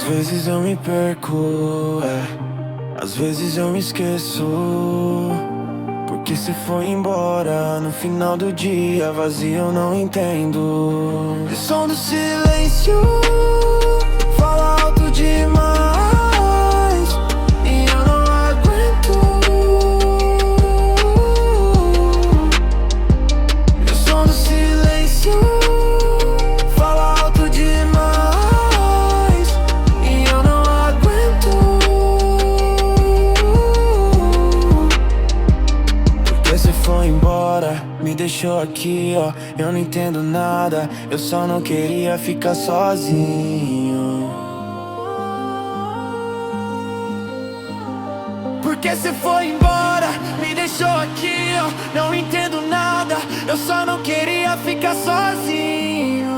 vezes eu me perco, às vezes eu me esqueço. Porque cê foi embora no final do dia, vazio eu não entendo. O som do silêncio fala alto demais e eu não aguento. O som do silêncio fala alto demais e eu não aguento. Porque cê foi embora, me deixou aqui, ó, eu não entendo nada. Eu só não queria ficar sozinho. Porque cê foi embora, me deixou aqui, ó, não entendo nada. Eu só não queria ficar sozinho.